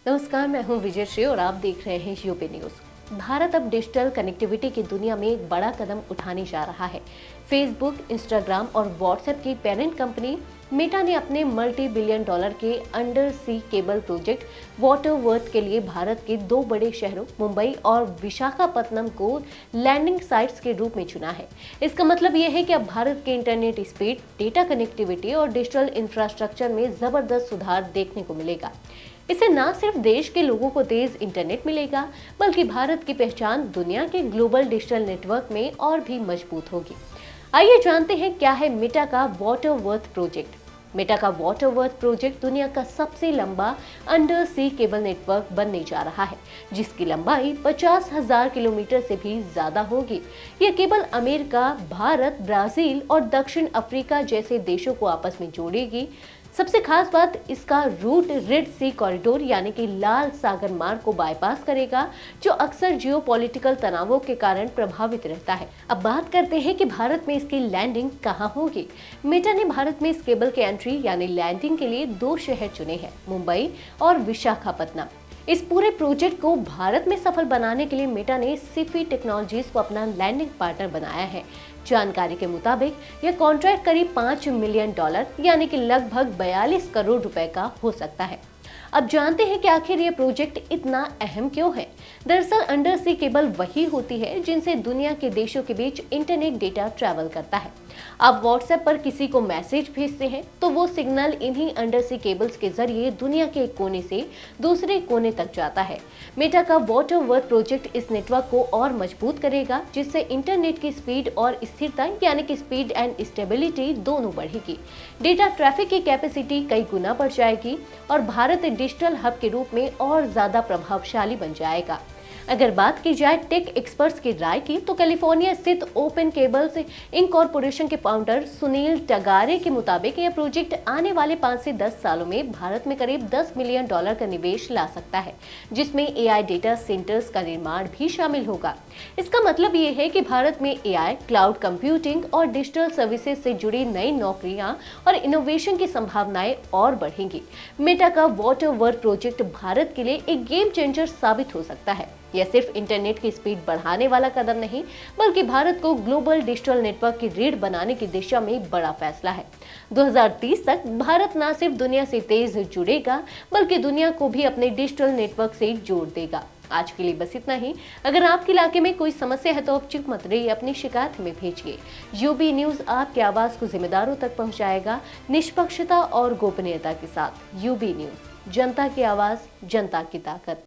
नमस्कार, मैं हूं विजय श्री और आप देख रहे हैं यूपी न्यूज। भारत अब डिजिटल कनेक्टिविटी की दुनिया में एक बड़ा कदम उठाने जा रहा है। फेसबुक, इंस्टाग्राम और व्हाट्सएप की पेरेंट कंपनी मेटा ने अपने मल्टी बिलियन डॉलर के अंडर सी केबल प्रोजेक्ट वाटरवर्थ के लिए भारत के दो बड़े शहरों मुंबई और विशाखापत्तनम को लैंडिंग साइट्स के रूप में चुना है। इसका मतलब यह है कि अब भारत के इंटरनेट स्पीड, डेटा कनेक्टिविटी और डिजिटल इंफ्रास्ट्रक्चर में जबरदस्त सुधार देखने को मिलेगा। इससे न सिर्फ देश के लोगों को तेज इंटरनेट मिलेगा, बल्कि भारत की पहचान दुनिया के ग्लोबल डिजिटल नेटवर्क में और भी मजबूत होगी। आइए जानते हैं क्या है मेटा का वाटरवर्थ प्रोजेक्ट। मेटा का वाटरवर्थ प्रोजेक्ट दुनिया का सबसे लंबा अंडर सी केबल नेटवर्क बनने जा रहा है, जिसकी लंबाई 50,000 किलोमीटर से भी ज्यादा होगी। यह केबल अमेरिका, भारत, ब्राजील और दक्षिण अफ्रीका जैसे देशों को आपस में जोड़ेगी। सबसे खास बात, इसका रूट रेड सी कॉरिडोर यानी कि लाल सागर मार्ग को बाईपास करेगा, जो अक्सर जियोपॉलिटिकल तनावों के कारण प्रभावित रहता है। अब बात करते हैं कि भारत में इसकी लैंडिंग कहां होगी। मेटा ने भारत में इस केबल के एंट्री यानी लैंडिंग के लिए दो शहर चुने हैं, मुंबई और विशाखापत्तनम। इस पूरे प्रोजेक्ट को भारत में सफल बनाने के लिए मेटा ने सिफी टेक्नोलॉजीज को अपना लैंडिंग पार्टनर बनाया है। जानकारी के मुताबिक यह कॉन्ट्रैक्ट करीब $5 मिलियन यानी कि लगभग 42 करोड़ रुपए का हो सकता है। अब जानते हैं कि आखिर ये प्रोजेक्ट इतना अहम क्यों है। दरअसल अंडर सी केबल वही होती है जिनसे दुनिया के देशों के बीच इंटरनेट डेटा ट्रैवल करता है। आप व्हाट्सएप पर किसी को मैसेज भेजते हैं तो वो सिग्नल इन्हीं अंडर सी केबल्स के जरिए दुनिया के एक कोने से दूसरे कोने तक जाता है। मेटा का वाटरवर्थ प्रोजेक्ट इस नेटवर्क को और मजबूत करेगा, जिससे इंटरनेट की स्पीड और स्थिरता यानी कि स्पीड एंड स्टेबिलिटी दोनों बढ़ेगी। डेटा ट्रैफिक की कैपेसिटी कई गुना बढ़ जाएगी और भारत डिजिटल हब के रूप में और ज्यादा प्रभावशाली बन जाएगा। अगर बात की जाए टेक एक्सपर्ट्स की राय की, तो कैलिफोर्निया स्थित ओपन केबल्स इंकॉर्पोरेशन के फाउंडर सुनील टगारे के मुताबिक यह प्रोजेक्ट आने वाले 5 से 10 सालों में भारत में करीब $10 मिलियन का निवेश ला सकता है, जिसमें एआई डेटा सेंटर्स का निर्माण भी शामिल होगा। इसका मतलब ये है कि भारत में एआई, क्लाउड कंप्यूटिंग और डिजिटल सर्विसेज से जुड़ी नई नौकरियां और इनोवेशन की संभावनाएं और बढ़ेंगी। मेटा का वाटरवर्थ प्रोजेक्ट भारत के लिए एक गेम चेंजर साबित हो सकता है। यह सिर्फ इंटरनेट की स्पीड बढ़ाने वाला कदम नहीं, बल्कि भारत को ग्लोबल डिजिटल नेटवर्क की रीढ़ बनाने की दिशा में बड़ा फैसला है। 2030 तक भारत न सिर्फ दुनिया से तेज जुड़ेगा, बल्कि दुनिया को भी अपने डिजिटल नेटवर्क से जोड़ देगा। आज के लिए बस इतना ही। अगर आपके इलाके में कोई समस्या है तो आप चुप मत रहिए, अपनी शिकायत हमें भेजिए। यूबी न्यूज आपकी आवाज को जिम्मेदारों तक पहुंचाएगा, निष्पक्षता और गोपनीयता के साथ। यूबी न्यूज, जनता की आवाज, जनता की ताकत।